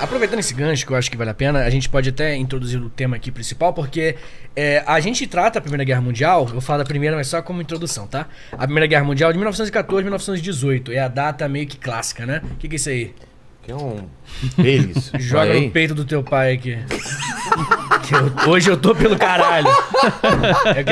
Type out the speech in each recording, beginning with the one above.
Aproveitando esse gancho, que eu acho que vale a pena, a gente pode até introduzir o tema aqui principal, porque a gente trata a Primeira Guerra Mundial, eu vou falar da primeira, mas só como introdução, tá? A Primeira Guerra Mundial de 1914 a 1918, é a data meio que clássica, né? O que é isso aí? Que é Eles. Joga no peito do teu pai aqui. Hoje eu tô pelo caralho.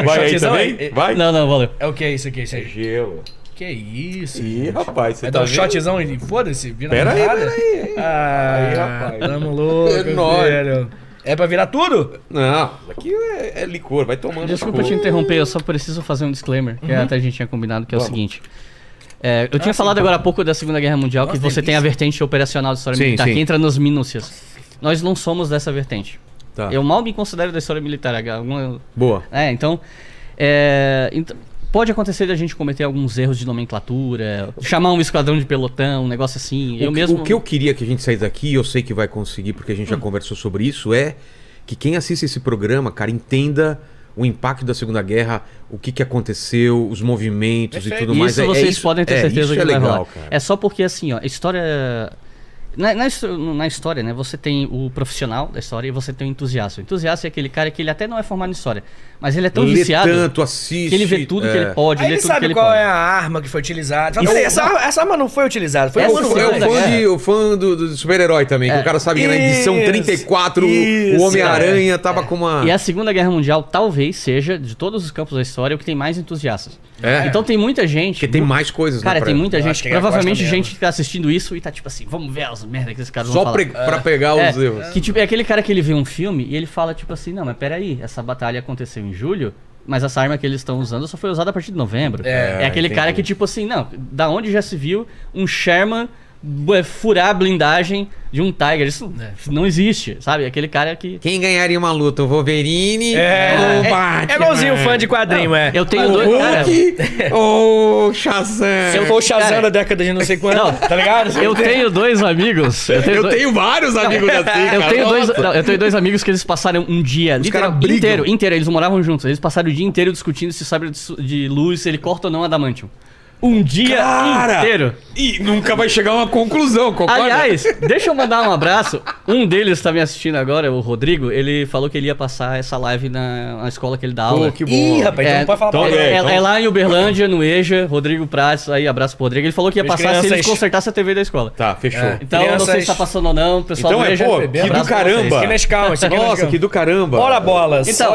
Vai aí também? Vai? Não, valeu. É o que é isso aqui? Isso aí? Gelo. Que isso? Ih, rapaz, você Vai tá dar um vendo? shotzão e foda-se? Vira Pera aí, nada? pera aí. Aí, rapaz. Tamo louco, É nóis. velho. É pra virar tudo? Não, aqui é licor, vai tomando. Desculpa te interromper, eu só preciso fazer um disclaimer, que até a gente tinha combinado, que é o seguinte. Eu tinha falado agora há pouco da Segunda Guerra Mundial, que você tem a vertente operacional da história militar, que entra nas minúcias. Nós não somos dessa vertente. Tá. Eu mal me considero da história militar. Boa. Então, pode acontecer da gente cometer alguns erros de nomenclatura, chamar um esquadrão de pelotão, um negócio assim. O que eu queria que a gente saísse daqui, eu sei que vai conseguir, porque a gente já conversou sobre isso, é que quem assiste esse programa, cara, entenda o impacto da Segunda Guerra, o que aconteceu, os movimentos e tudo mais. Isso vocês podem ter certeza isso que é vai legal, rolar. cara. É só porque, assim, ó, a história... Na história, né, você tem o profissional da história e você tem o entusiasta. O entusiasta é aquele cara que ele até não é formado em história, mas ele é tão viciado tanto, assiste, que ele vê tudo que ele pode, Aí lê ele tudo que sabe ele qual pode. é a arma que foi utilizada. Fala, peraí, essa arma não foi utilizada. Foi o fã do super-herói também, que o cara sabe que na edição 34 o Homem-Aranha tava com uma... E a Segunda Guerra Mundial talvez seja, de todos os campos da história, o que tem mais entusiastas. Então tem muita gente... Porque tem mais coisas, Cara, né? tem muita gente, provavelmente gosta gente que tá assistindo isso e tá tipo assim, vamos ver as merdas que esses caras Só vão falar. pra pegar os erros. Que tipo, é aquele cara que ele vê um filme e ele fala tipo assim, não, mas peraí, essa batalha aconteceu em julho, mas essa arma que eles estão usando só foi usada a partir de novembro. É aquele cara que tipo assim, não, da onde já se viu um Sherman furar a blindagem de um Tiger, isso não existe, sabe? Aquele cara que... Quem ganharia uma luta? O Wolverine ou o Batman? É igualzinho fã de quadrinho, Eu tenho dois... Cara, ou o Shazam? Se eu for o Shazam da década de não sei quando, tá ligado? Eu tenho dois amigos... Eu tenho vários amigos assim, cara. Eu tenho dois amigos que eles passaram um dia inteiro, eles moravam juntos, eles passaram o dia inteiro discutindo se sabre de luz, se ele corta ou não adamantium. Um dia inteiro. E nunca vai chegar a uma conclusão, concorda? Aliás, deixa eu mandar um abraço. Um deles tá me assistindo agora, o Rodrigo. Ele falou que ele ia passar essa live na escola que ele dá aula. Que bom. Ih, rapaz, então não pode falar pra ele. É lá em Uberlândia, no EJA, Rodrigo Prates. Aí, abraço pro Rodrigo. Ele falou que ia passar se eles consertassem a TV da escola. Tá, fechou. Então, eu não sei se tá passando ou não. Pessoal Então do EJA, que do caramba. Aqui nas calmas, Nossa, que do caramba. Ora bolas. Então,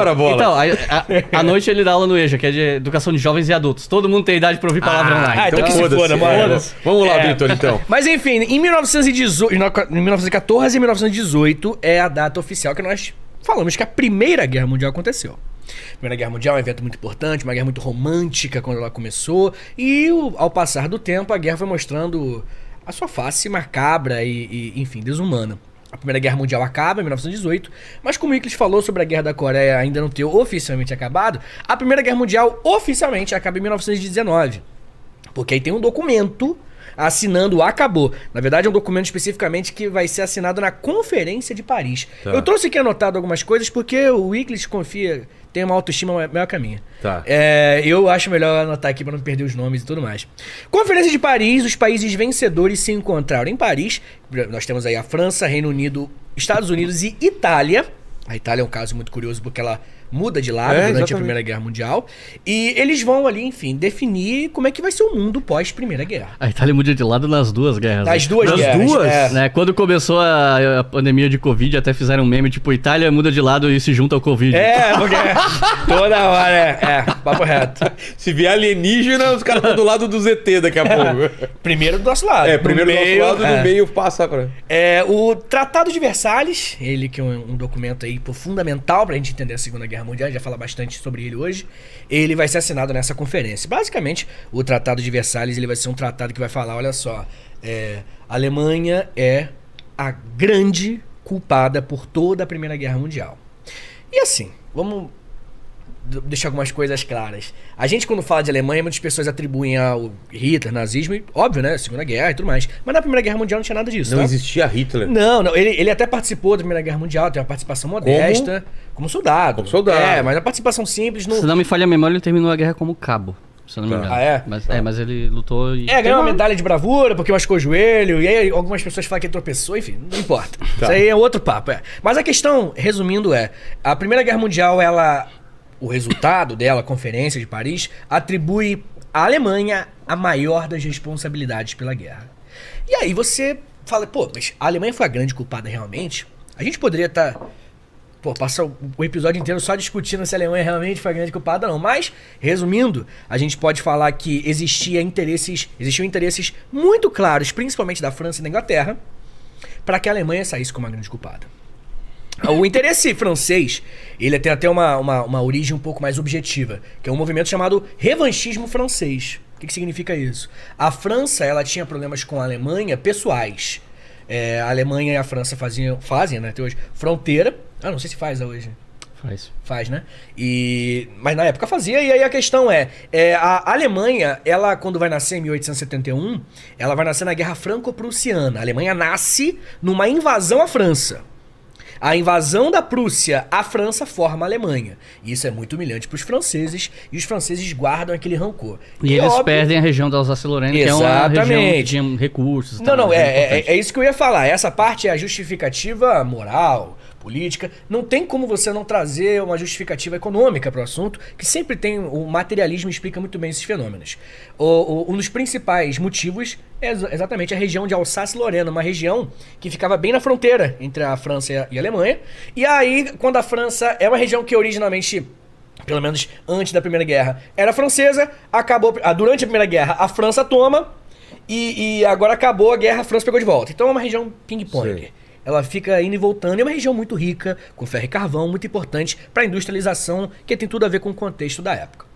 à noite ele dá aula no EJA, que é de educação de jovens e adultos. Todo mundo tem idade pra ouvir palavrão lá. Então que se foda, mano. Vamos lá, Vitor, então. Mas enfim, em 1914 e 1918 é a data oficial que nós falamos que a Primeira Guerra Mundial aconteceu. A Primeira Guerra Mundial é um evento muito importante, uma guerra muito romântica quando ela começou, e ao passar do tempo a guerra foi mostrando a sua face macabra e enfim, desumana. A Primeira Guerra Mundial acaba em 1918, mas como o Iclis falou sobre a Guerra da Coreia ainda não ter oficialmente acabado, a Primeira Guerra Mundial oficialmente acaba em 1919. Porque aí tem um documento assinando acabou. Na verdade é um documento especificamente que vai ser assinado na Conferência de Paris. Tá. Eu trouxe aqui anotado algumas coisas porque o Iclis tem uma autoestima maior que a minha. Tá. Eu acho melhor anotar aqui para não perder os nomes e tudo mais. Conferência de Paris, os países vencedores se encontraram em Paris. Nós temos aí a França, Reino Unido, Estados Unidos e Itália. A Itália é um caso muito curioso porque ela muda de lado durante a Primeira Guerra Mundial. E eles vão ali, enfim, definir como é que vai ser o mundo pós-Primeira Guerra. A Itália muda de lado nas duas guerras. Nas duas guerras. Né? Quando começou a pandemia de Covid, até fizeram um meme, tipo, Itália muda de lado e se junta ao Covid. Porque toda hora, papo reto. Se vier alienígena, os caras estão do lado do ZT daqui a pouco. Primeiro do nosso lado. Primeiro do nosso lado, no meio passa pra... O Tratado de Versalhes, ele que é um documento aí fundamental pra gente entender a Segunda Guerra Mundial, a gente já fala bastante sobre ele hoje, ele vai ser assinado nessa conferência. Basicamente, o Tratado de Versalhes ele vai ser um tratado que vai falar, olha só, a Alemanha é a grande culpada por toda a Primeira Guerra Mundial. E assim, vamos deixar algumas coisas claras. A gente, quando fala de Alemanha, muitas pessoas atribuem ao Hitler, nazismo, e, óbvio, né? Segunda Guerra e tudo mais. Mas na Primeira Guerra Mundial não tinha nada disso. Não existia Hitler. Não. Ele até participou da Primeira Guerra Mundial, tem uma participação modesta. Como soldado. Como soldado. Mas a participação simples. Se não me falha a memória, ele terminou a guerra como cabo. se eu não me engano. Ah, é? Mas ele lutou e... ganhou uma medalha de bravura porque machucou o joelho, e aí algumas pessoas falam que ele tropeçou, enfim, não importa. Tá. Isso aí é outro papo, Mas a questão, resumindo, a Primeira Guerra Mundial, o resultado dela, a Conferência de Paris, atribui à Alemanha a maior das responsabilidades pela guerra. E aí você fala, mas a Alemanha foi a grande culpada realmente? A gente poderia estar... passar o episódio inteiro só discutindo se a Alemanha realmente foi a grande culpada ou não. Mas, resumindo, a gente pode falar que existiam interesses muito claros, principalmente da França e da Inglaterra, para que a Alemanha saísse como a grande culpada. O interesse francês, ele tem até uma origem um pouco mais objetiva, que é um movimento chamado revanchismo francês. O que significa isso? A França, ela tinha problemas com a Alemanha pessoais. A Alemanha e a França fazem, né, até hoje, fronteira. Não sei se faz hoje. Faz, né? Mas na época fazia, e aí a questão a Alemanha, ela quando vai nascer em 1871, ela vai nascer na Guerra Franco-Prussiana. A Alemanha nasce numa invasão à França. A invasão da Prússia, a França forma a Alemanha. E isso é muito humilhante para os franceses, e os franceses guardam aquele rancor. E eles perdem a região da Alsácia-Lorena, que é uma região que tinha recursos. É isso que eu ia falar. Essa parte é a justificativa moral, política. Não tem como você não trazer uma justificativa econômica para o assunto, que sempre tem... O materialismo explica muito bem esses fenômenos. Um dos principais motivos é exatamente a região de Alsácia-Lorena, uma região que ficava bem na fronteira entre a França e a Alemanha. E aí, quando a França é uma região que originalmente, pelo menos antes da Primeira Guerra, era francesa, durante a Primeira Guerra a França toma, e agora acabou a guerra, a França pegou de volta. Então é uma região ping-pong. Sim. Ela fica indo e voltando, é uma região muito rica, com ferro e carvão, muito importante para a industrialização, que tem tudo a ver com o contexto da época.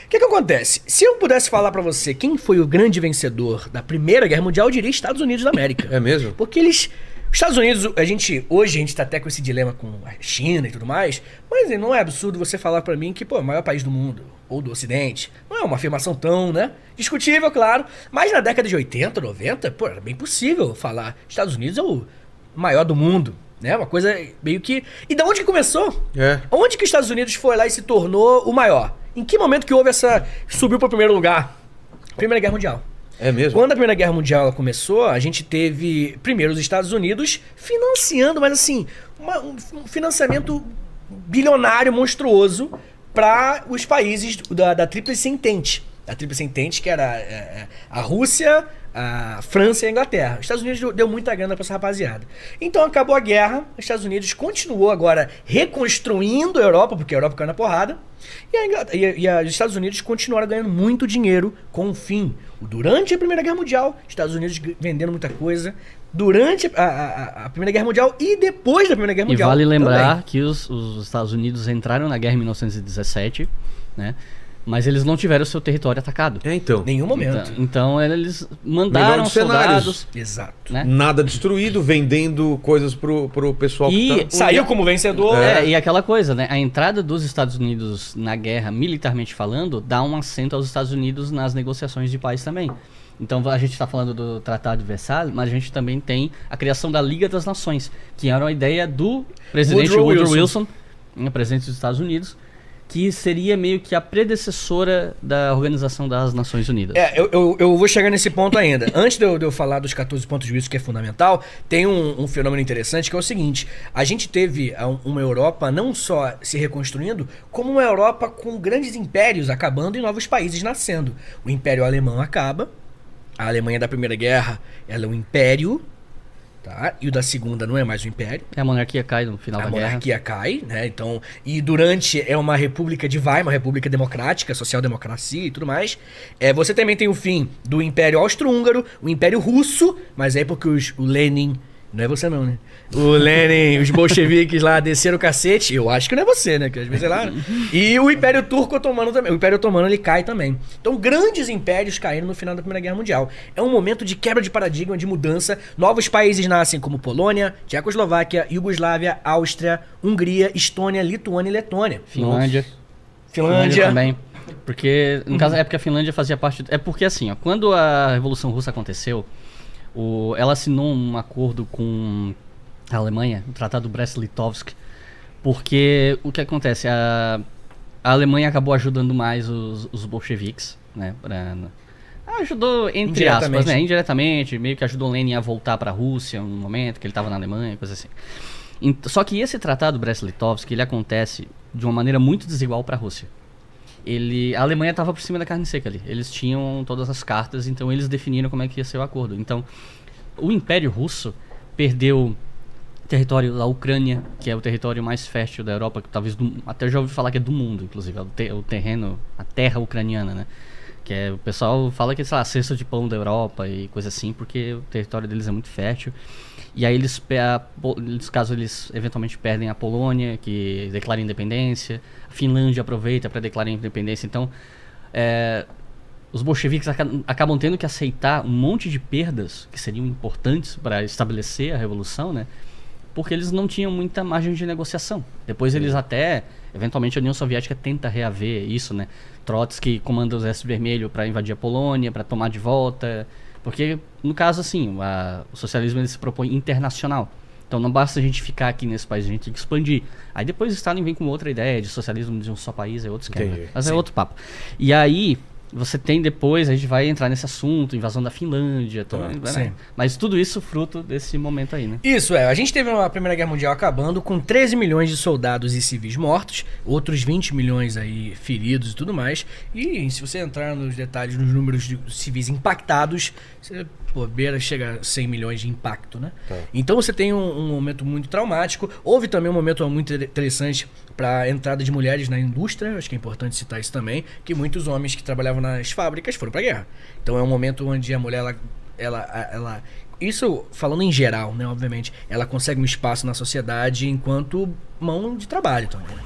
O que acontece? Se eu pudesse falar pra você quem foi o grande vencedor da Primeira Guerra Mundial, eu diria Estados Unidos da América. É mesmo? Porque os Estados Unidos, hoje a gente tá até com esse dilema com a China e tudo mais, mas não é absurdo você falar pra mim que, o maior país do mundo, ou do Ocidente, não é uma afirmação tão, né? Discutível, claro, mas na década de 80, 90, era bem possível falar Estados Unidos é o maior do mundo, né? Uma coisa meio que... E da onde que começou? Onde que os Estados Unidos foi lá e se tornou o maior? Em que momento que houve subiu para o primeiro lugar? Primeira Guerra Mundial. É mesmo? Quando a Primeira Guerra Mundial começou, a gente teve, primeiro, os Estados Unidos financiando, mas assim, um financiamento bilionário, monstruoso, para os países da Tríplice Entente. A Tríplice Entente, que era a Rússia, a França e a Inglaterra. Os Estados Unidos deu muita grana para essa rapaziada. Então acabou a guerra, os Estados Unidos continuou agora reconstruindo a Europa, porque a Europa caiu na porrada, e os Estados Unidos continuaram ganhando muito dinheiro com o fim. Durante a Primeira Guerra Mundial, os Estados Unidos vendendo muita coisa, durante a Primeira Guerra Mundial e depois da Primeira Guerra Mundial. E vale lembrar também que os Estados Unidos entraram na guerra em 1917, né? Mas eles não tiveram o seu território atacado. Então. Nenhum momento. Então eles mandaram soldados. Exato. Né? Nada destruído, vendendo coisas pro pessoal que saiu como vencedor. E aquela coisa, né? A entrada dos Estados Unidos na guerra, militarmente falando, dá um assento aos Estados Unidos nas negociações de paz também. Então a gente está falando do Tratado de Versalhes, mas a gente também tem a criação da Liga das Nações, que era uma ideia do presidente Woodrow Wilson, presidente dos Estados Unidos, que seria meio que a predecessora da Organização das Nações Unidas. Eu vou chegar nesse ponto ainda. Antes de eu falar dos 14 pontos de vista, que é fundamental, tem um fenômeno interessante que é o seguinte: a gente teve uma Europa não só se reconstruindo, como uma Europa com grandes impérios acabando e novos países nascendo. O Império Alemão acaba, a Alemanha da Primeira Guerra ela é um império, tá? E o da Segunda não é mais um império. A monarquia cai no final da guerra. A monarquia cai, né? Então, e durante é uma república de Weimar, uma república democrática, social-democracia e tudo mais. Você também tem o fim do Império Austro-Húngaro, o Império Russo, mas é porque o Lenin... Não é você não, né? O Lenin, os bolcheviques lá desceram o cacete. Eu acho que não é você, né? Que às vezes é lá, né? E o Império Turco Otomano também. O Império Otomano ele cai também. Então grandes impérios caíram no final da Primeira Guerra Mundial. É um momento de quebra de paradigma, de mudança. Novos países nascem como Polônia, Tchecoslováquia, Iugoslávia, Áustria, Hungria, Estônia, Lituânia e Letônia. Finlândia também. Porque, no caso, é porque a Finlândia fazia parte... É porque assim, ó, quando a Revolução Russa aconteceu, ela assinou um acordo com a Alemanha, o Tratado Brest-Litovsk, porque o que acontece? A Alemanha acabou ajudando mais os bolcheviques, né? Ajudou, entre aspas, né? Indiretamente, meio que ajudou Lenin a voltar para a Rússia um momento, que ele estava na Alemanha, coisa assim. Só que esse tratado Brest-Litovsk, ele acontece de uma maneira muito desigual para a Rússia. A Alemanha estava por cima da carne seca ali. Eles tinham todas as cartas, então eles definiram como é que ia ser o acordo. Então, o Império Russo perdeu território da Ucrânia, que é o território mais fértil da Europa, que talvez até já ouvi falar que é do mundo, inclusive, o terreno, a terra ucraniana, né? Que o pessoal fala que é, sei lá, cesta de pão da Europa e coisa assim, porque o território deles é muito fértil. E aí caso eles eventualmente perdem a Polônia, que declara independência, a Finlândia aproveita para declarar independência. Então, os bolcheviques acabam tendo que aceitar um monte de perdas que seriam importantes para estabelecer a revolução, né? Porque eles não tinham muita margem de negociação. Depois eles eventualmente a União Soviética tenta reaver isso, né? Trotsky comanda o Exército Vermelho para invadir a Polônia, para tomar de volta. Porque, no caso, assim, o socialismo ele se propõe internacional. Então não basta a gente ficar aqui nesse país, a gente tem que expandir. Aí depois o Stalin vem com outra ideia de socialismo de um só país, é outro esquema. Mas é outro papo. E aí, você tem depois, a gente vai entrar nesse assunto, invasão da Finlândia, né? Mas tudo isso fruto desse momento aí, né? Isso, a gente teve a Primeira Guerra Mundial acabando com 13 milhões de soldados e civis mortos, outros 20 milhões aí feridos e tudo mais. E se você entrar nos detalhes, nos números de civis impactados, você chega a 100 milhões de impacto, né? Então você tem um momento muito traumático. Houve também um momento muito interessante para a entrada de mulheres na indústria, acho que é importante citar isso também, que muitos homens que trabalhavam nas fábricas foram para a guerra. Então é um momento onde a mulher, ela isso falando em geral, né, obviamente, ela consegue um espaço na sociedade enquanto mão de trabalho também.